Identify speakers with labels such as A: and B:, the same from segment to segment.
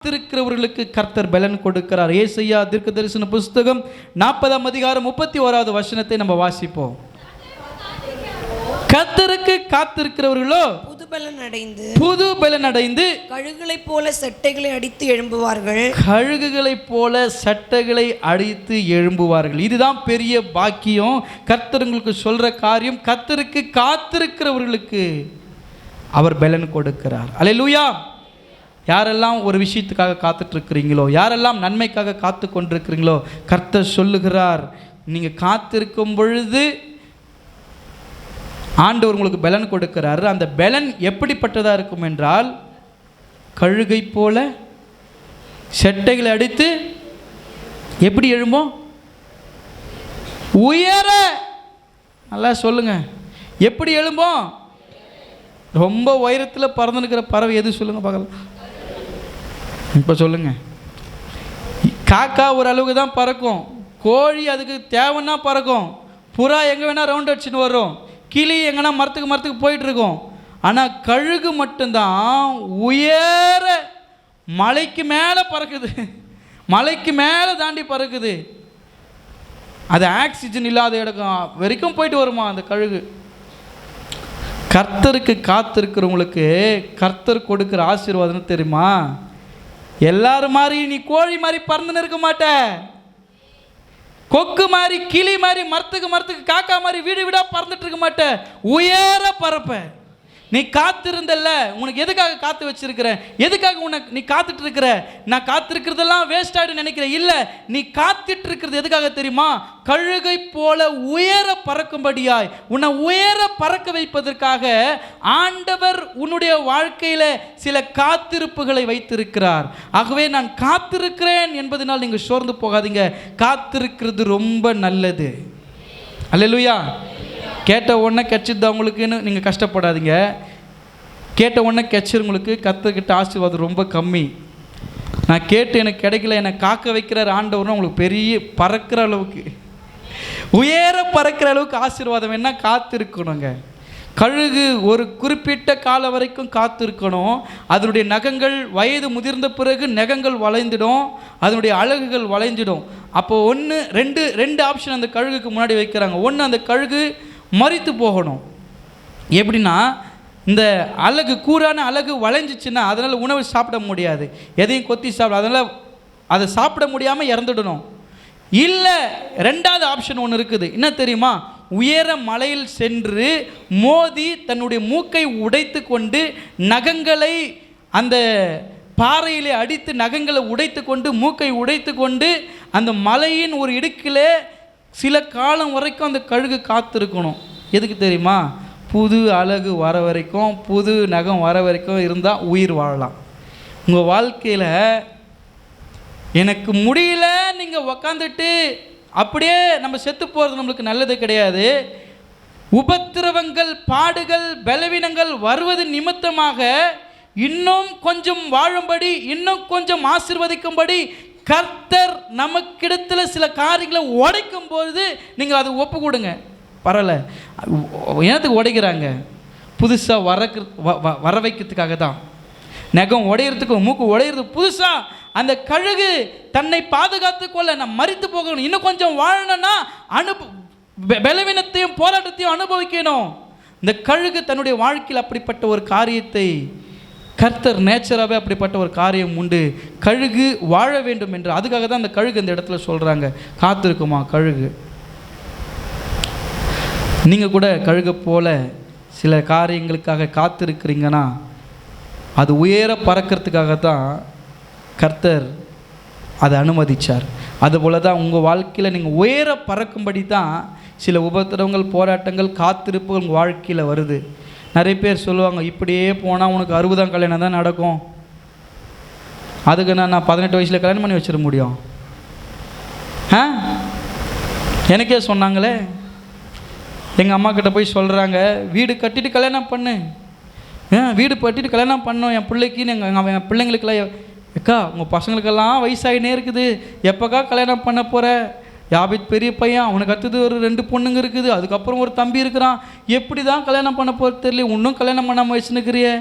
A: காத்திருக்கிறவர்களுக்கு கர்த்தர் பலன் கொடுக்கிறார். ஏசாயா தீர்க்கதரிசன புஸ்தகம் 40ஆம் அதிகாரம் 31வது வசனத்தை நம்ம வாசிப்போம். கர்த்தருக்கு காத்திருக்கிறவர்களோ புது பலன் அடைந்து
B: கழுகுகளைப் போல சட்டைகளை அடித்து எழும்புவார்கள்.
A: கழுகுகளைப் போல சட்டைகளை அடித்து எழும்புவார்கள். இதுதான் பெரிய பாக்கியம். கர்த்தர் உங்களுக்கு சொல்ற காரியம், கர்த்தருக்கு காத்திருக்கிறவர்களுக்கு அவர் பலன் கொடுக்கிறார். அல்லேலூயா. யாரெல்லாம் ஒரு விஷயத்துக்காக காத்துட்டு இருக்கிறீங்களோ, யாரெல்லாம் நன்மைக்காக காத்து கொண்டிருக்கிறீங்களோ, கர்த்தர் சொல்லுகிறார், நீங்கள் காத்திருக்கும் பொழுது ஆண்டவர் உங்களுக்கு பலன் கொடுக்கிறார். அந்த பலன் எப்படிப்பட்டதாக இருக்கும் என்றால், கழுகை போல செட்டைகளை அடித்து எப்படி எழும்போம்? உயர. நல்லா சொல்லுங்க, எப்படி எழும்போம்? ரொம்ப உயரத்தில் பறந்துனுக்கிற பறவை எது சொல்லுங்க பார்க்கலாம். இப்போ சொல்லுங்க. காக்கா ஒரு அளவுக்கு தான் பறக்கும், கோழி அதுக்கு தேவைன்னா பறக்கும், புறா எங்கே வேணால் ரவுண்ட் அடிச்சுன்னு வரும், கிளி எங்கன்னா மரத்துக்கு போயிட்டுருக்கோம். ஆனால் கழுகு மட்டும்தான் உயர மலைக்கு மேலே பறக்குது, மலைக்கு மேலே தாண்டி பறக்குது. அது ஆக்சிஜன் இல்லாத இடம் வரைக்கும் போயிட்டு வருமா அந்த கழுகு. கர்த்தருக்கு காத்திருக்கிறவங்களுக்கு கர்த்தர் கொடுக்குற ஆசீர்வாதம் தெரியுமா? எல்லாரும் மாதிரி நீ கோழி மாதிரி பறந்துன்னு இருக்க மாட்ட, கொக்கு மாதிரி கிளி மாதிரி மரத்துக்கு காக்கா மாதிரி வீடு வீடா பறந்துட்டு இருக்க மாட்ட, உயர பறப்ப. நீ காத்திருந்தல்ல, உனக்கு எதுக்காக காத்து வச்சிருக்கிற, எதுக்காக உனக்கு நீ காத்துட்டு இருக்கிற? நான் காத்திருக்கிறதெல்லாம் வேஸ்ட் ஆகிடும் நினைக்கிறேன். இல்லை, நீ காத்துட்டு இருக்கிறது எதுக்காக தெரியுமா? கழுகை போல உயர பறக்கும்படியாய் உன்னை உயர பறக்க வைப்பதற்காக ஆண்டவர் உன்னுடைய வாழ்க்கையில சில காத்திருப்புகளை வைத்திருக்கிறார். ஆகவே நான் காத்திருக்கிறேன் என்பதனால் நீங்கள் சோர்ந்து போகாதீங்க. காத்திருக்கிறது ரொம்ப நல்லது. அல்லேலூயா. கேட்ட உடனே கெச்சிது அவங்களுக்குன்னு நீங்கள் கஷ்டப்படாதீங்க. கேட்ட உடனே கெச்சிருங்களுக்கு கர்த்தர்கிட்ட ஆசீர்வாதம் ரொம்ப கம்மி. நான் கேட்டு எனக்கு கிடைக்கல, என்னை காக்க வைக்கிறார் ஆண்டவர்னு உங்களுக்கு பெரிய பறக்கிற அளவுக்கு, உயர பறக்கிற அளவுக்கு ஆசீர்வாதம் என்ன? காத்திருக்கணுங்க. கழுகு ஒரு குறிப்பிட்ட காலம் வரைக்கும் காத்திருக்கணும். அதனுடைய நகங்கள் வயது முதிர்ந்த பிறகு நகங்கள் வளைந்துடும், அதனுடைய அழகுகள் வளைஞ்சிடும். அப்போது ரெண்டு ஆப்ஷன் அந்த கழுகுக்கு முன்னாடி வைக்கிறாங்க. ஒன்று, அந்த கழுகு மரித்து போகணும். எப்படின்னா, இந்த அழகு கூரான அழகு வளைஞ்சிச்சுன்னா அதனால் உணவு சாப்பிட முடியாது, எதையும் கொத்தி சாப்பிட, அதனால் அதை சாப்பிட முடியாமல் இறந்துடணும். இல்லை, ரெண்டாவது ஆப்ஷன் ஒன்று இருக்குது. என்ன தெரியுமா? உயர மலையில் சென்று மோதி தன்னுடைய மூக்கை உடைத்து கொண்டு நகங்களை அந்த பாறையிலே அடித்து நகங்களை உடைத்து கொண்டு மூக்கை உடைத்து கொண்டு அந்த மலையின் ஒரு இடுக்கில் சில காலம் வரைக்கும் அந்த கழுகு காத்திருக்கணும். எதுக்கு தெரியுமா? புது அழகு வர வரைக்கும், புது நகம் வர வரைக்கும் இருந்தால் உயிர் வாழலாம். உங்கள் வாழ்க்கையில் எனக்கு முடியல நீங்கள் உக்காந்துட்டு அப்படியே நம்ம செத்து போகிறது நம்மளுக்கு நல்லது கிடையாது. உபத்திரவங்கள், பாடுகள், பலவீனங்கள் வருவது நிமித்தமாக இன்னும் கொஞ்சம் வாழும்படி, இன்னும் கொஞ்சம் ஆசீர்வதிக்கும்படி கர்த்தர் நமக்கிடத்தில் சில காரியங்களை உடைக்கும் பொழுது நீங்கள் அதை ஒப்பு கொடுங்க. பரவாயில்ல, என்னத்துக்கு உடைக்கிறாங்க? புதுசாக வர வைக்கிறதுக்காக தான். நகம் உடையிறதுக்கு, மூக்கு உடையிறது புதுசாக. அந்த கழுகு தன்னை பாதுகாத்து கொள்ள, நான் மரித்து போகணும், இன்னும் கொஞ்சம் வாழணும்னா பலவீனத்தையும் போராட்டத்தையும் அனுபவிக்கணும். இந்த கழுகு தன்னுடைய வாழ்க்கையில் அப்படிப்பட்ட ஒரு காரியத்தை, கர்த்தர் நேச்சராகவே அப்படிப்பட்ட ஒரு காரியம் உண்டு. கழுகு வாழ வேண்டும் என்று, அதுக்காக தான் அந்த கழுகு இந்த இடத்துல சொல்கிறாங்க, காத்திருக்குமா கழுகு. நீங்கள் கூட கழுகை போல சில காரியங்களுக்காக காத்திருக்கிறீங்கன்னா அது உயர பறக்கிறதுக்காக தான் கர்த்தர் அதை அனுமதித்தார். அதுபோல் தான் உங்கள் வாழ்க்கையில் நீங்கள் உயர பறக்கும்படி தான் சில உபத்திரவங்கள், போராட்டங்கள், காத்திருப்புகள் உங்கள் வாழ்க்கையில் வருது. நிறைய பேர் சொல்லுவாங்க, இப்படியே போனால் உனக்கு 60ஆம் கல்யாணம் தான் நடக்கும், அதுக்கு நான் 18 வயசில் கல்யாணம் பண்ணி வச்சிட முடியும். எனக்கே சொன்னாங்களே, எங்கள் அம்மா கிட்ட போய் சொல்கிறாங்க, வீடு கட்டிட்டு கல்யாணம் பண்ணு, வீடு கட்டிட்டு கல்யாணம் பண்ணோம் என் பிள்ளைக்கு. என் பிள்ளைங்களுக்கெல்லாம், அக்கா உங்கள் பசங்களுக்கெல்லாம் வயசாகினே இருக்குது, எப்போக்கா கல்யாணம் பண்ண போகிற? யாபித் பெரிய பையன், அவனுக்கு அடுத்தது ஒரு 2 பொண்ணுங்க இருக்குது, அதுக்கப்புறம் ஒரு தம்பி இருக்கிறான், எப்படி தான் கல்யாணம் பண்ண போகிறது தெரியல, இன்னும் கல்யாணம் பண்ணாமல் வச்சுன்னுக்கிறியே,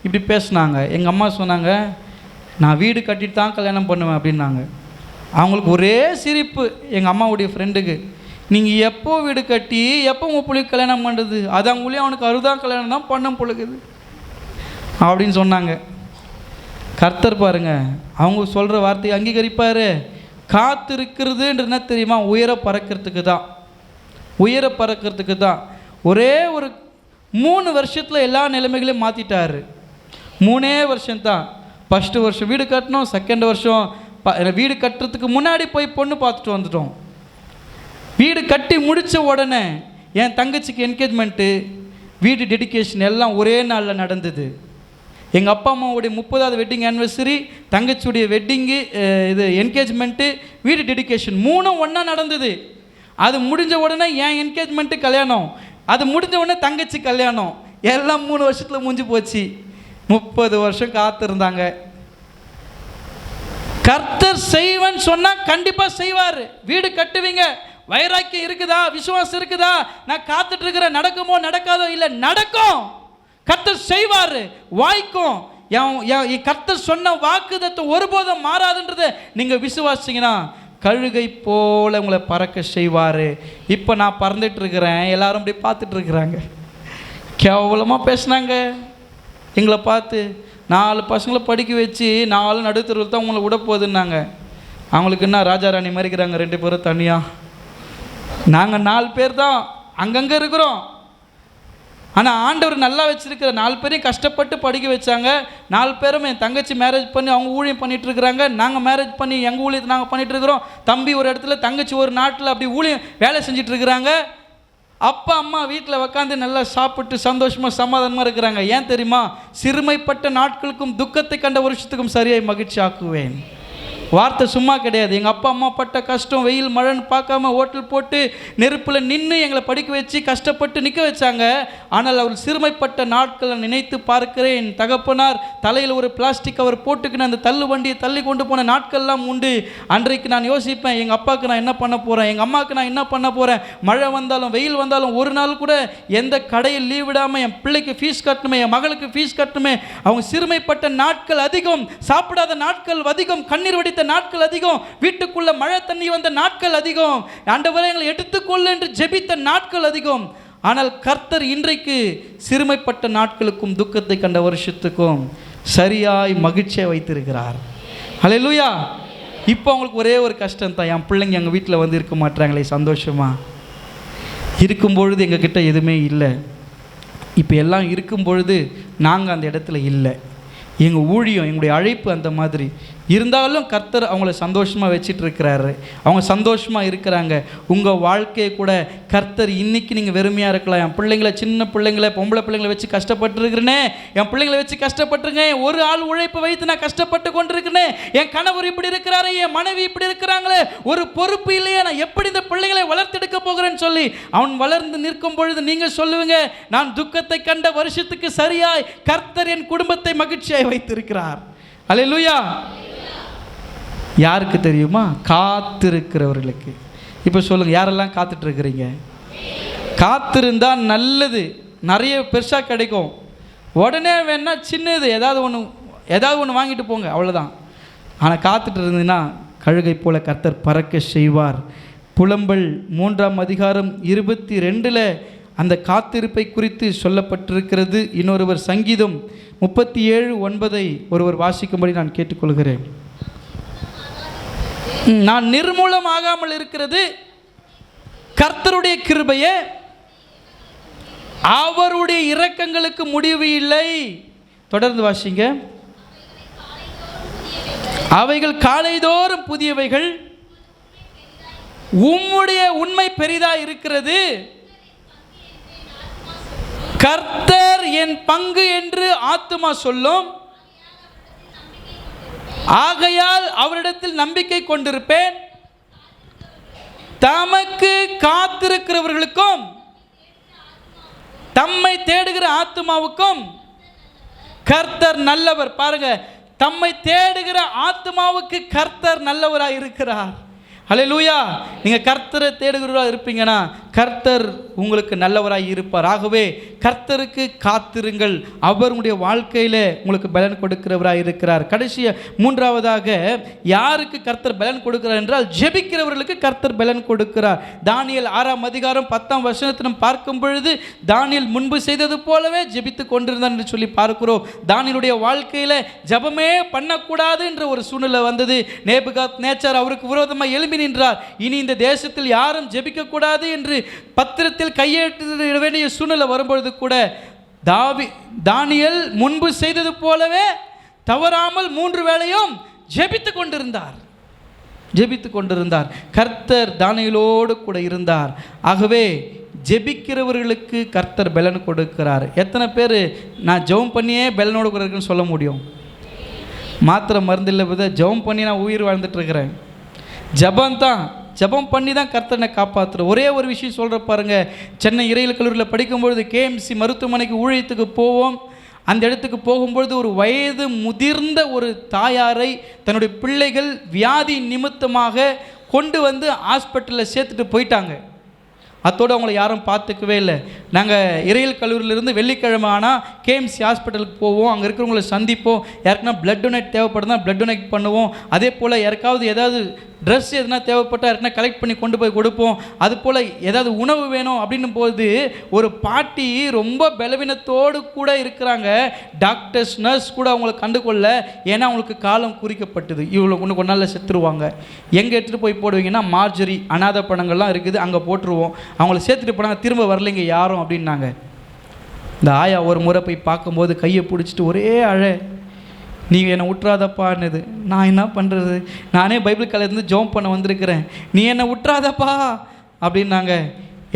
A: இப்படி பேசுனாங்க. எங்கள் அம்மா சொன்னாங்க, நான் வீடு கட்டிட்டு தான் கல்யாணம் பண்ணுவேன் அப்படின்னாங்க. அவங்களுக்கு ஒரே சிரிப்பு எங்கள் அம்மாவுடைய ஃப்ரெண்டுக்கு. நீங்கள் எப்போ வீடு கட்டி எப்போ உங்கள் பிள்ளைக்கு கல்யாணம் பண்ணுறது, அது அவங்களையும் அவனுக்கு அறுதான் கல்யாணம் தான் பண்ண பொழுகுது அப்படின்னு சொன்னாங்க. கர்த்தர் பாருங்க அவங்க சொல்கிற வார்த்தையை அங்கீகரிப்பார். காத்திருக்கிறதுன்ற என்ன தெரியுமா? உயர பறக்கிறதுக்கு தான், உயர பறக்கிறதுக்கு தான். ஒரே ஒரு 3 வருஷத்தில் எல்லா நிலைமைகளையும் மாற்றிட்டார். 3 வருஷம்தான். ஃபஸ்ட்டு வருஷம் வீடு கட்டணும், செகண்ட் வருஷம் வீடு கட்டுறதுக்கு முன்னாடி போய் பொண்ணு பார்த்துட்டு வந்துட்டோம். வீடு கட்டி முடித்த உடனே என் தங்கச்சிக்கு என்கேஜ்மெண்ட்டு, வீடு டெடிகேஷன் எல்லாம் ஒரே நாளில் நடந்தது. எங்கள் அப்பா அம்மாவுடைய 30வது வெட்டிங் ஆனிவர்சரி, தங்கச்சியுடைய வெட்டிங்கு, இது என்கேஜ்மெண்ட்டு, வீடு டெடிகேஷன் 3ம் ஒன்றா நடந்தது. அது முடிஞ்ச உடனே என் என்கேஜ்மெண்ட்டு கல்யாணம், அது முடிஞ்ச உடனே தங்கச்சி கல்யாணம், எல்லாம் 3 வருஷத்தில் முடிஞ்சு போச்சு. 30 வருஷம் காத்திருந்தாங்க. கர்த்தர் செய்வன் சொன்னால் கண்டிப்பாக செய்வார். வீடு கட்டுவீங்க, வைராக்கியம் இருக்குதா, விசுவாசம் இருக்குதா, நான் காத்துட்டு இருக்கிறேன், நடக்குமோ நடக்காதோ, இல்லை நடக்கும். கர்த்தர் செய்வார், வாய்க்கும். கர்த்தர் சொன்ன வாக்குத்தத்தம் ஒருபோதும் மாறாதுன்றதை நீங்கள் விசுவாசிங்கன்னா கழுகை போல உங்களை பறக்க செய்வார். இப்போ நான் பறந்துட்டு இருக்கிறேன், எல்லாரும் அப்படி பார்த்துட்டு இருக்கிறாங்க. கேவலமாக பேசுனாங்க எங்களை பார்த்து. 4 பசங்களை படிக்க வச்சு 4 நடுத்தருவில் தான் உங்களை விட போகுதுன்னாங்க. அவங்களுக்கு என்ன ராஜா ராணி மறிக்கிறாங்க 2 பேரும் தனியாக. நாங்கள் 4 பேர் தான் அங்கங்கே இருக்கிறோம். ஆனால் ஆண்டவர் நல்லா வச்சுருக்கிற 4 பேரையும் கஷ்டப்பட்டு படிக்க வச்சாங்க. 4 பேரும் என் தங்கச்சி மேரேஜ் பண்ணி அவங்க ஊழியம் பண்ணிகிட்ருக்குறாங்க. நாங்கள் மேரேஜ் பண்ணி எங்கள் ஊழியத்தை நாங்கள் பண்ணிகிட்ருக்குறோம். தம்பி ஒரு இடத்துல, தங்கச்சி ஒரு நாட்டில் அப்படி ஊழியம் வேலை செஞ்சிட்ருக்குறாங்க. அப்பா அம்மா வீட்டில் உக்காந்து நல்லா சாப்பிட்டு சந்தோஷமாக சமாதானமாக இருக்கிறாங்க. ஏன் தெரியுமா? சிறுமைப்பட்ட நாட்களுக்கும் துக்கத்தை கண்ட வருஷத்துக்கும் சரியாய் மகிழ்ச்சி ஆக்குவேன். வார்த்தை சும்மா கிடையாது. எங்கள் அப்பா அம்மா பட்ட கஷ்டம், வெயில் மழைன்னு பார்க்காம ஹோட்டல் போட்டு நெருப்பில் நின்று எங்களை படிக்க வச்சு கஷ்டப்பட்டு நிற்க வச்சாங்க. ஆனால் அவர் சிறுமைப்பட்ட நாட்களை நினைத்து பார்க்கிறேன். தகப்பனார் தலையில் ஒரு பிளாஸ்டிக் கவர் போட்டுக்கின்னு அந்த தள்ளு வண்டியை தள்ளி கொண்டு போன நாட்கள்லாம் உண்டு. அன்றைக்கு நான் யோசிப்பேன், எங்கள் அப்பாவுக்கு நான் என்ன பண்ண போகிறேன், எங்கள் அம்மாவுக்கு நான் என்ன பண்ண போகிறேன். மழை வந்தாலும் வெயில் வந்தாலும் ஒரு நாள் கூட எந்த கடையில் லீவ் விடாமல் என் பிள்ளைக்கு ஃபீஸ் கட்டணுமே, என் மகளுக்கு ஃபீஸ் கட்டணுமே. அவங்க சிறுமைப்பட்ட நாட்கள் அதிகம், சாப்பிடாத நாட்கள் அதிகம், கண்ணீர் வடி நாட்கள் அதிகம், வீட்டுக்குள்ள மழை தண்ணி வந்த நாட்கள் அதிகம், ஆண்டவரே எங்களை எடுத்துக்கொள்ள என்று ஜெபித்த நாட்கள் அதிகம். ஆனால் கர்த்தர் இன்றைக்கு சிறுமைப்பட்ட நாட்களுக்கும் துக்கத்தை கண்ட வருஷத்துக்கும் சரியாய் மகிழ்ச்சியை வைத்திருக்கிறார். ஹல்லேலூயா. இப்போ அவங்களுக்கு ஒரே ஒரு கஷ்டம் தான், என் பிள்ளைங்க எங்கள் வீட்டில் வந்து இருக்க மாட்டாங்களே. சந்தோஷமா இருக்கும் பொழுது எங்ககிட்ட எதுவுமே இல்லை, இப்போ எல்லாம் இருக்கும் பொழுது நாங்கள் அந்த இடத்துல இல்லை. எங்கள் ஊழியம், எங்களுடைய அழைப்பு அந்த மாதிரி இருந்தாலும் கர்த்தர் அவங்கள சந்தோஷமாக வச்சிட்ருக்கிறாரு. அவங்க சந்தோஷமாக இருக்கிறாங்க. உங்கள் வாழ்க்கையை கூட கர்த்தர் இன்றைக்கி நீங்கள் வெறுமையாக இருக்கலாம். என் பிள்ளைங்களை, சின்ன பிள்ளைங்களை, பொம்பளை பிள்ளைங்களை வச்சு கஷ்டப்பட்டுருக்கிறேனே, என் பிள்ளைங்களை வச்சு கஷ்டப்பட்டுருக்கேன், ஒரு ஆள் உழைப்பு வைத்து நான் கஷ்டப்பட்டு கொண்டிருக்கிறேன், என் கணவர் இப்படி இருக்கிறாரு, என் மனைவி இப்படி இருக்கிறாங்களே, ஒரு பொறுப்பு இல்லையே, நான் எப்படி இந்த பிள்ளைகளை வளர்த்தெடுக்க போகிறேன்னு சொல்லி அவன் வளர்ந்து நிற்கும் பொழுது நீங்கள் சொல்லுவீங்க, நான் துக்கத்தை கண்ட வருஷத்துக்கு சரியாய் கர்த்தர் என் குடும்பத்தை மகிழ்ச்சியாய் வைத்திருக்கிறார். அல்லேலூயா. யாருக்கு தெரியுமா? காத்திருக்கிறவர்களுக்கு. இப்போ சொல்லுங்கள், யாரெல்லாம் காத்துட்ருக்கிறீங்க? காத்திருந்தா நல்லது, நிறைய பெருசாக கிடைக்கும். உடனே வேணா சின்னது ஏதாவது ஒன்று வாங்கிட்டு போங்க, அவ்வளோதான். ஆனால் காத்துட்டு இருந்ததுன்னா கழுகை போல கர்த்தர் பறக்க செய்வார். புலம்பல் 3ஆம் அதிகாரம் 22 அந்த காத்திருப்பை குறித்து சொல்லப்பட்டிருக்கிறது. இன்னொருவர் சங்கீதம் 37:9 ஒருவர் வாசிக்கும்படி நான் கேட்டுக்கொள்கிறேன். நான் நிர்மூலமாகாமல் இருக்கிறது கர்த்தருடைய கிருபையே, அவருடைய இரக்கங்களுக்கு முடிவு இல்லை. தொடர்ந்து வாசிங்க. அவைகள் காலைதோறும் புதியவைகள், உம்முடைய உண்மை பெரிதா இருக்கிறது. கர்த்தர் என் பங்கு என்று ஆத்துமா சொல்லும், ஆகையால் அவரிடத்தில் நம்பிக்கை கொண்டிருப்பேன். தமக்கு காத்திருக்கிறவர்களுக்கும் தம்மை தேடுகிற ஆத்துமாவுக்கும் கர்த்தர் நல்லவர். பாருங்க, தம்மை தேடுகிற ஆத்துமாவுக்கு கர்த்தர் நல்லவராக இருக்கிறார். ஹல்லேலூயா. நீங்கள் கர்த்தரை தேடுகிறவராக இருப்பீங்கன்னா கர்த்தர் உங்களுக்கு நல்லவராய் இருப்பார். ஆகவே கர்த்தருக்கு காத்திருங்கள், அவருடைய வாழ்க்கையில் உங்களுக்கு பலன் கொடுக்கிறவராய் இருக்கிறார். மூன்றாவதாக யாருக்கு கர்த்தர் பலன் கொடுக்கிறார் என்றால் ஜெபிக்கிறவர்களுக்கு கர்த்தர் பலன் கொடுக்கிறார். தானியேல் 6:10 பார்க்கும் பொழுது தானியேல் முன்பு செய்தது போலவே ஜெபித்து கொண்டிருந்தார் என்று சொல்லி பார்க்கிறோம். தானியேலுடைய வாழ்க்கையில் ஜெபமே பண்ணக்கூடாது என்ற ஒரு சூழ்நிலை வந்தது. நேபுகாத்நேச்சார் அவருக்கு விரோதமாக எழும்பி நின்றார். இனி இந்த தேசத்தில் யாரும் ஜெபிக்க கூடாது என்று பத்திரத்தில் கையெழுத்திட வேண்டிய சூழ்நிலை வரும்பொழுது கூட தானியேல் முன்பு செய்தது போலவே தவறாமல் 3 வேளையும் ஜெபித்துக் கொண்டிருந்தார். கர்த்தர் தானியேலோடு கூட இருந்தார். ஆகவே ஜெபிக்கிறவர்களுக்கு கர்த்தர் பலன் கொடுக்கிறார். எத்தனை பேர் நான் ஜெபம் பண்ணியே பலனோடு கூட இருக்குன்னு சொல்ல முடியும்? மாத்திரை மருந்து இல்லை வித ஜெபம் பண்ணி நான் உயிர் வாழ்ந்துட்டு இருக்கிறேன். ஜெபம் பண்ணி தான் கர்த்தனை காப்பாற்றுறோம். ஒரே ஒரு விஷயம் சொல்கிற பாருங்கள். சென்னை இறையியல் கல்லூரியில் படிக்கும்பொழுது KMC மருத்துவமனைக்கு ஊழியத்துக்கு போவோம். அந்த இடத்துக்கு போகும்பொழுது ஒரு வயது முதிர்ந்த ஒரு தாயாரை தன்னுடைய பிள்ளைகள் வியாதி நிமித்தமாக கொண்டு வந்து ஹாஸ்பிட்டலில் சேர்த்துட்டு போயிட்டாங்க. அத்தோடு அவங்கள யாரும் பார்த்துக்கவே இல்லை. நாங்கள் இறையியல் கல்லூரியிலேருந்து வெள்ளிக்கிழமை ஆனால் KMC ஹாஸ்பிட்டலுக்கு போவோம். அங்கே இருக்கிறவங்கள சந்திப்போம். யாருக்குன்னா பிளட் டொனேட் தேவைப்படுதுன்னா பிளட் டொனேட் பண்ணுவோம். அதே போல் யாருக்காவது ஏதாவது ட்ரெஸ் எதுனா தேவைப்பட்டால் யாருக்குன்னா கலெக்ட் பண்ணி கொண்டு போய் கொடுப்போம். அதுபோல் ஏதாவது உணவு வேணும் அப்படின்னும் போது ஒரு பாட்டி ரொம்ப பலவீனத்தோடு கூட இருக்கிறாங்க. டாக்டர்ஸ் நர்ஸ் கூட அவங்கள கண்டுகொள்ள, ஏன்னா அவங்களுக்கு காலம் குறிக்கப்பட்டது. இவ்வளோ ஒன்று கொஞ்ச நாளில் செத்துருவாங்க. எங்கே எடுத்துகிட்டு போய் போடுவீங்கன்னா மார்ஜரி அனாதை பணங்கள்லாம் இருக்குது, அங்கே போட்டுருவோம். அவங்கள சேர்த்துட்டு போனாங்க, திரும்ப வரலைங்க யாரும் அப்படின்னாங்க. இந்த ஆயா ஒரு முறை போய் பார்க்கும்போது கையை பிடிச்சிட்டு ஒரே நீ என்னை விட்றாதப்பான்னுது. நான் என்ன பண்ணுறது, நானே பைபிள் காலேஜ்லேருந்து ஜெபம் பண்ண வந்திருக்கிறேன், நீ என்னை விட்றாதப்பா அப்படின்னாங்க.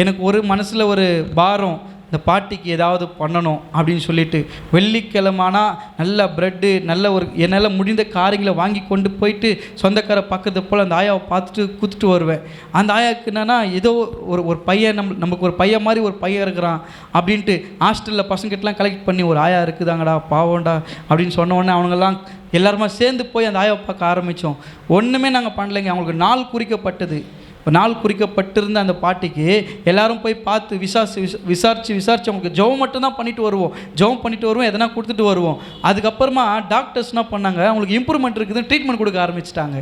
A: எனக்கு ஒரு மனசில் ஒரு பாரம், இந்த பாட்டிக்கு ஏதாவது பண்ணணும் அப்படின்னு சொல்லிட்டு வெள்ளிக்கிழமானா நல்ல ப்ரெட்டு நல்ல ஒரு என்னால் முடிந்த காரியங்களை வாங்கி கொண்டு போயிட்டு சொந்தக்கார பக்கத்து போல் அந்த ஆயாவை பார்த்துட்டு குத்துட்டு வருவேன். அந்த ஆயாவுக்கு என்னன்னா ஏதோ ஒரு பையன் நமக்கு ஒரு பையன் மாதிரி ஒரு பையன் இருக்கிறான் அப்படின்ட்டு ஹாஸ்டலில் பசங்கிட்டலாம் கலெக்ட் பண்ணி ஒரு ஆயா இருக்குதாங்கடா பாவம்டா அப்படின்னு சொன்ன உடனே அவனுங்கெல்லாம் எல்லாருமா சேர்ந்து போய் அந்த ஆயாவை பார்க்க ஆரம்பித்தோம். ஒன்றுமே நாங்கள் பண்ணலைங்க. அவங்களுக்கு நாள் குறிக்கப்பட்டது. நாள் குறிக்கப்பட்டிருந்த அந்த பாட்டிக்கு எல்லாரும் போய் பார்த்து விசாரித்து அவங்களுக்கு ஜெபம் மட்டும்தான் பண்ணிட்டு வருவோம். எதனா கொடுத்துட்டு வருவோம். அதுக்கப்புறமா டாக்டர்ஸ் என்ன பண்ணாங்க, அவங்களுக்கு இம்ப்ரூவ்மெண்ட் இருக்குதுன்னு ட்ரீட்மெண்ட் கொடுக்க ஆரம்பிச்சிட்டாங்க.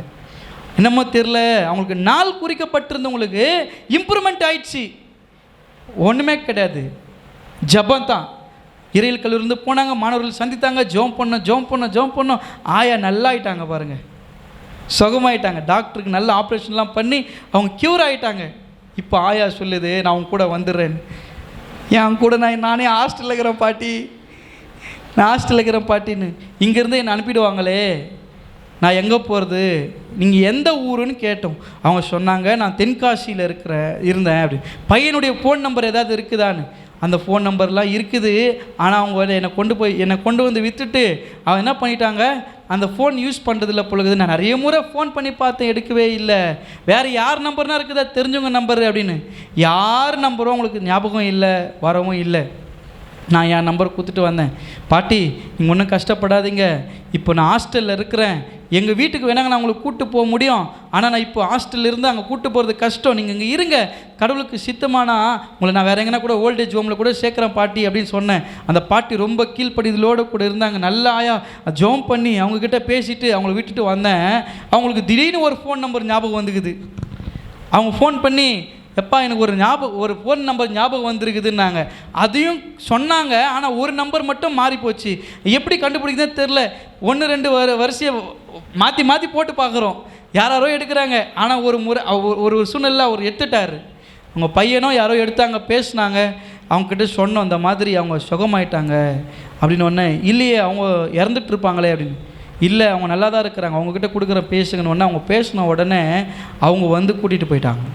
A: என்னமோ தெரில, அவங்களுக்கு நாள் குறிக்கப்பட்டிருந்தவங்களுக்கு இம்ப்ரூவ்மெண்ட் ஆயிடுச்சு. ஒன்றுமே கிடையாது, ஜெபம் தான். இறையியல் கல்லூரிலேருந்து போனாங்க, மாணவர்கள் சந்தித்தாங்க, ஜெபம் பண்ணோம். ஆயா நல்லா ஆயிட்டாங்க பாருங்கள், சுகமாயிட்டாங்க. டாக்டருக்கு நல்ல ஆப்ரேஷன்லாம் பண்ணி அவங்க க்யூர் ஆகிட்டாங்க. இப்போ ஆயா சொல்லுது, நான் அவங்க கூட வந்துடுறேன். என் கூட நானே ஹாஸ்டலில் இருக்கிறேன் பாட்டின்னு. இங்கேருந்து என்னை அனுப்பிடுவாங்களே, நான் எங்கே போகிறது, நீங்கள் எந்த ஊருன்னு கேட்டோம். அவங்க சொன்னாங்க, நான் தென்காசியில் இருந்தேன் அப்படி. பையனுடைய ஃபோன் நம்பர் ஏதாவது இருக்குதான்னு. அந்த ஃபோன் நம்பர்லாம் இருக்குது, ஆனால் அவங்க என்னை கொண்டு வந்து விற்றுட்டு அவன் என்ன பண்ணிட்டாங்க, அந்த ஃபோன் யூஸ் பண்ணுறதில்ல பொழுது. நான் நிறைய முறை ஃபோன் பண்ணி பார்த்தேன், எடுக்கவே இல்லை. வேறு யார் நம்பர்னா இருக்குதா, தெரிஞ்சவங்க நம்பர் அப்படின்னு. யார் நம்பரும் உங்களுக்கு ஞாபகம் இல்லை, வரவும் இல்லை. நான் என் நம்பர் கொடுத்துட்டு வந்தேன். பாட்டி நீங்கள் ஒன்றும் கஷ்டப்படாதீங்க, இப்போ நான் ஹாஸ்டலில் இருக்கிறேன், எங்கள் வீட்டுக்கு வேணாங்க நான் உங்களுக்கு கூப்பிட்டு போக முடியும், ஆனால் நான் இப்போ ஹாஸ்டலில் இருந்து அங்கே கூப்பிட்டு போகிறது கஷ்டம், நீங்கள் இங்கே இருங்க, கடவுளுக்கு சித்தமானா உங்களை நான் வேறு எங்கன்னா கூட ஓல்டேஜ் ஹோமில் கூட சேர்க்குறேன் பாட்டி அப்படின்னு சொன்னேன். அந்த பாட்டி ரொம்ப கீழ்ப்படிதலோடு கூட இருந்தாங்க. நல்லா ஆயா ஜெபம் பண்ணி அவங்கக்கிட்ட பேசிவிட்டு அவங்கள விட்டுட்டு வந்தேன். அவங்களுக்கு திடீர்னு ஒரு ஃபோன் நம்பர் ஞாபகம் வந்துக்குது. அவங்க ஃபோன் பண்ணி, எப்பா எனக்கு ஒரு ஃபோன் நம்பர் ஞாபகம் வந்துருக்குதுன்னாங்க. அதையும் சொன்னாங்க, ஆனால் ஒரு நம்பர் மட்டும் மாறி போச்சு. எப்படி கண்டுபிடிக்குதுன்னு தெரில. 1-2 வரிசையை மாற்றி போட்டு பார்க்குறோம், யாரோ எடுக்கிறாங்க. ஆனால் ஒரு முறை ஒரு சூழ்நிலை அவர் எடுத்துட்டார். அவங்க பையனோ யாரோ எடுத்தாங்க, பேசினாங்க. அவங்கக்கிட்ட சொன்னோம், இந்த மாதிரி அவங்க சுகமாயிட்டாங்க அப்படின்னு. ஒன்று இல்லையே, அவங்க இறந்துட்டு இருப்பாங்களே அப்படின்னு. இல்லை, அவங்க நல்லா தான் இருக்கிறாங்க, அவங்கக்கிட்ட கொடுக்குற பேசுங்கன்னு ஒன்று. அவங்க பேசின உடனே அவங்க வந்து கூட்டிகிட்டு போயிட்டாங்க.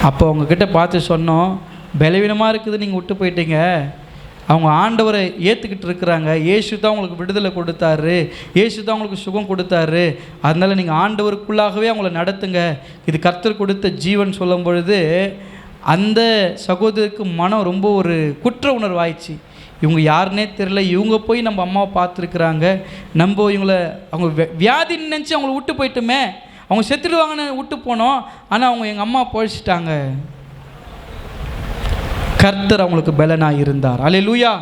A: அப்போ அவங்கக்கிட்ட பார்த்து சொன்னோம், பலவீனமாக இருக்குது, நீங்கள் விட்டு போயிட்டீங்க, அவங்க ஆண்டவரை ஏற்றுக்கிட்டு இருக்கிறாங்க, இயேசு தான் உங்களுக்கு விடுதலை கொடுத்தாரு, இயேசு தான் உங்களுக்கு சுகம் கொடுத்தாரு, அதனால் நீங்கள் ஆண்டவருக்குள்ளாகவே அவங்கள நடத்துங்க, இது கர்த்தர் கொடுத்த ஜீவன் சொல்லும் பொழுது அந்த சகோதரருக்கு மனம் ரொம்ப ஒரு குற்ற உணர்வாயிடுச்சு. இவங்க யாருன்னே தெரியல, இவங்க போய் நம்ம அம்மாவை பார்த்துருக்குறாங்க, நம்ம இவங்கள அவங்க வியாதின்னு நினச்சி அவங்கள விட்டு போயிட்டோமே, அவங்க செத்துடுவாங்கன்னு விட்டு போனோம், ஆனால் அவங்க எங்கள் அம்மா பொழைச்சிட்டாங்க. கர்த்தர் அவங்களுக்கு பலனாக இருந்தார். அல்லேலூயா.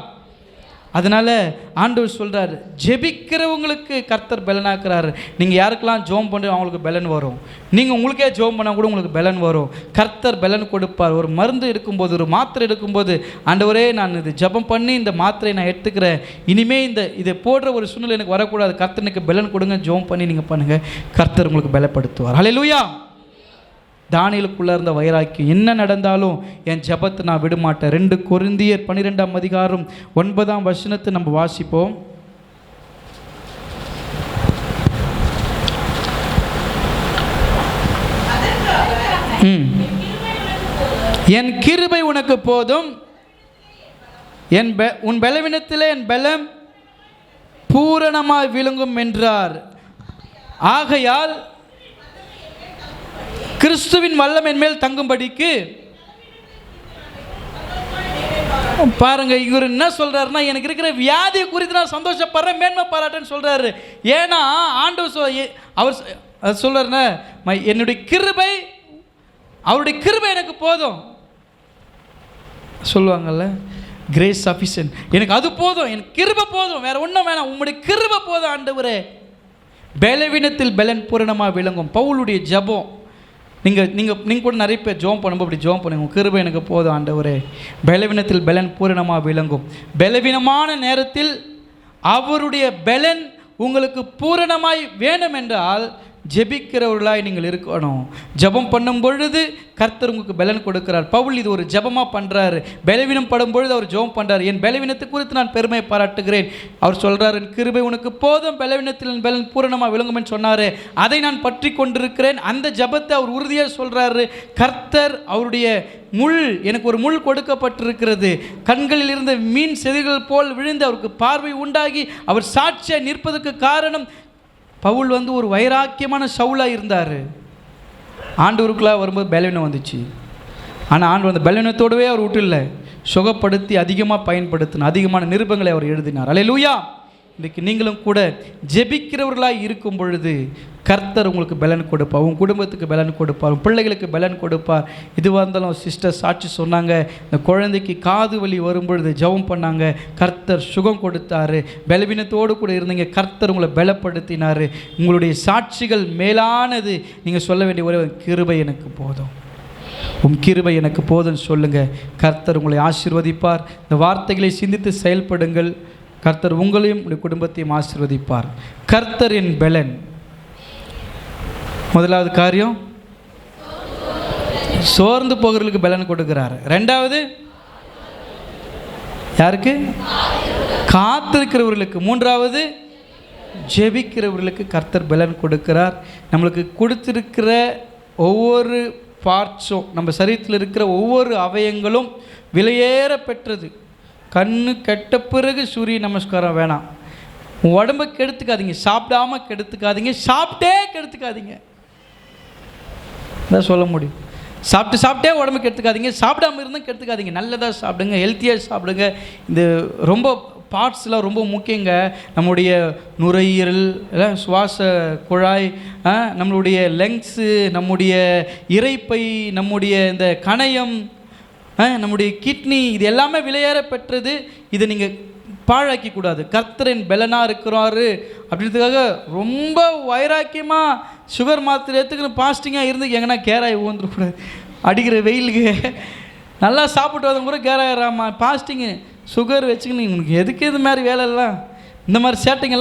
A: அதனால் ஆண்டவர் சொல்கிறார், ஜெபிக்கிறவங்களுக்கு கர்த்தர் பலனாக்குறாரு. நீங்கள் யாருக்கெல்லாம் ஜெபம் பண்ணுற அவங்களுக்கு பலன் வரும். நீங்கள் உங்களுக்கே ஜெபம் பண்ணால் கூட உங்களுக்கு பலன் வரும். கர்த்தர் பலன் கொடுப்பார். ஒரு மருந்து எடுக்கும்போது, ஒரு மாத்திரை எடுக்கும்போது, ஆண்டவரே நான் இது ஜெபம் பண்ணி இந்த மாத்திரையை நான் எடுத்துக்கிறேன், இனிமேல் இதை போடுற ஒரு சூழ்நிலை எனக்கு வரக்கூடாது, கர்த்தர் எனக்கு பலன் கொடுங்க, ஜெபம் பண்ணி நீங்கள் பண்ணுங்கள், கர்த்தர் உங்களுக்கு பலப்படுத்துவார். அல்லேலூயா. தானியேலுக்குள்ளே இருந்த வைராக்கியம், என்ன நடந்தாலும் என் ஜெபத்தை நான் விடமாட்டேன். 2 கொரிந்தியர் 12ஆம் அதிகாரம் 9ஆம் வசனத்தை நம்ம வாசிப்போம். என் கிருபை உனக்கு போதும், உன் பலவீனத்திலே என் பலம் பூரணமாய் விளங்கும் என்றார். ஆகையால் கிறிஸ்துவின் வல்லம் என் மேல் தங்கும்படிக்கு. பாருங்க, இவர் என்ன சொல்றாருன்னா, எனக்கு இருக்கிற வியாதியை குறித்து நான் சந்தோஷப்படுறேன், மேன்மை பாராட்டேன்னு சொல்றாரு. ஏன்னா ஆண்டவர் அவர் சொல்றாருன்னா, என்னுடைய கிருபை, அவருடைய கிருபை எனக்கு போதும் சொல்லுவாங்கல்ல, கிரேஸ் சஃபிஷியன்ட். எனக்கு அது போதும், எனக்கு கிருபை போதும், வேற ஒன்றும் வேணாம், உங்களுடைய கிருபை போதும் ஆண்டவரே. பலவீனத்தில் பலன் பூரணமாக விளங்கும். பவுலுடைய ஜெபம், நீங்கள் கூட நிறைய பேர் ஜெபம் பண்ணும்போது அப்படி ஜெபம் பண்ணுங்க, கிருபை எனக்கு போதும் ஆண்டவரே. பலவீனத்தில் பலன் பூரணமாக விளங்கும். பலவீனமான நேரத்தில் அவருடைய பலன் உங்களுக்கு பூரணமாய் வேணும் என்றால் ஜெபிக்கிறவர்களாய் நீங்கள் இருக்கணும். ஜெபம் பண்ணும் பொழுது கர்த்தர் உங்களுக்கு பலன் கொடுக்கிறார். பவுல் இது ஒரு ஜெபமாக பண்ணுறாரு. பலவீனம் படும் பொழுது அவர் ஜெபம் பண்ணுறார். என் பலவீனத்தை குறித்து நான் பெருமை பாராட்டுகிறேன். அவர் சொல்கிறார், என் கிருபை உனக்கு போதும், பலவீனத்தில் என் பலன் பூரணமாக விளங்கும்னு சொன்னார். அதை நான் பற்றி கொண்டிருக்கிறேன். அந்த ஜெபத்தை அவர் உறுதியாக சொல்கிறாரு. கர்த்தர் அவருடைய எனக்கு ஒரு முள் கொடுக்கப்பட்டிருக்கிறது, கண்களில் இருந்த மீன் செதில்கள் போல் விழுந்து அவருக்கு பார்வை உண்டாகி அவர் சாட்சியாக நிற்பதற்கு காரணம், பவுல் ஒரு வைராக்கியமான சவுலாக இருந்தார். ஆண்டவருக்குள்ளே வரும்போது பலவீனம் வந்துச்சு. ஆனால் ஆண்டவர் அந்த பலவீனத்தோடவே அவர் விட்டுல சுகப்படுத்தி அதிகமாக பயன்படுத்தின அதிகமான நிருபங்களை அவர் எழுதினார். அல்லேலூயா. இன்றைக்கு நீங்களும் கூட ஜெபிக்கிறவர்களாக இருக்கும் பொழுது கர்த்தர் உங்களுக்கு பலன் கொடுப்பார். உங்கள் குடும்பத்துக்கு பலன் கொடுப்பார், உங்கள் பிள்ளைகளுக்கு பலன் கொடுப்பார். இதுவாக இருந்தாலும் சிஸ்டர் சாட்சி சொன்னாங்க, இந்த குழந்தைக்கு காது வலி வரும்பொழுது ஜெபம் பண்ணாங்க, கர்த்தர் சுகம் கொடுத்தாரு. பலவீனத்தோடு கூட இருந்தீங்க, கர்த்தர் உங்களை பலப்படுத்தினார். உங்களுடைய சாட்சிகள் மேலானது. நீங்கள் சொல்ல வேண்டிய ஒரே கிருபை எனக்கு போதும், கிருபை எனக்கு போதும்னு சொல்லுங்கள். கர்த்தர் உங்களை ஆசீர்வதிப்பார். இந்த வார்த்தைகளை சிந்தித்து செயல்படுங்கள். கர்த்தர் உங்களையும் உங்களுடைய குடும்பத்தையும் ஆசீர்வதிப்பார். கர்த்தரின் பலன். முதலாவது காரியம், சோர்ந்து போகிறவர்களுக்கு பலன் கொடுக்கிறார். ரெண்டாவது யாருக்கு? காத்திருக்கிறவர்களுக்கு. மூன்றாவது ஜெபிக்கிறவர்களுக்கு கர்த்தர் பலன் கொடுக்கிறார். நம்மளுக்கு கொடுத்திருக்கிற ஒவ்வொரு பார்ட்ஸும், நம்ம சரீரத்தில் இருக்கிற ஒவ்வொரு அவயங்களும் விலையேற பெற்றது. கண்ணு கெட்ட பிறகு சூரிய நமஸ்காரம் வேணாம். உடம்பை கெடுத்துக்காதீங்க, சாப்பிடாம கெடுத்துக்காதீங்க, சாப்பிட்டே கெடுத்துக்காதீங்க. தான் சொல்ல முடியும். சாப்பிட்டே உடம்புக்கு எடுத்துக்காதீங்க, சாப்பிடாம இருந்தால் கெடுத்துக்காதீங்க. நல்லதாக சாப்பிடுங்க, ஹெல்த்தியாக சாப்பிடுங்க. இந்த ரொம்ப பார்ட்ஸ்லாம் ரொம்ப முக்கியங்க. நம்முடைய நுரையீரல், சுவாச குழாய், நம்மளுடைய லங்ஸு, நம்முடைய இரைப்பை, நம்முடைய இந்த கணையம், நம்முடைய கிட்னி, இது எல்லாமே விலையேற பெற்றது. இதை நீங்கள் பாழாக்கி கூடாது. கர்த்தரின் பலனாக இருக்கிறாரு அப்படின்றதுக்காக ரொம்ப வைராக்கியமாக சுகர் மாத்திரை எடுத்துக்கின்னு பாஸ்டிங்காக இருந்து எங்கன்னா கேராய் ஊந்துடக்கூடாது. அடிக்கிற வெயிலுக்கு நல்லா சாப்பிட்டு வரதும் கூட கேராயிராமா. பாஸ்டிங்கு சுகர் வச்சுக்கின்னு உனக்கு எதுக்கு இது மாதிரி வேலைலாம், இந்த மாதிரி சேட்டைங்கெல்லாம்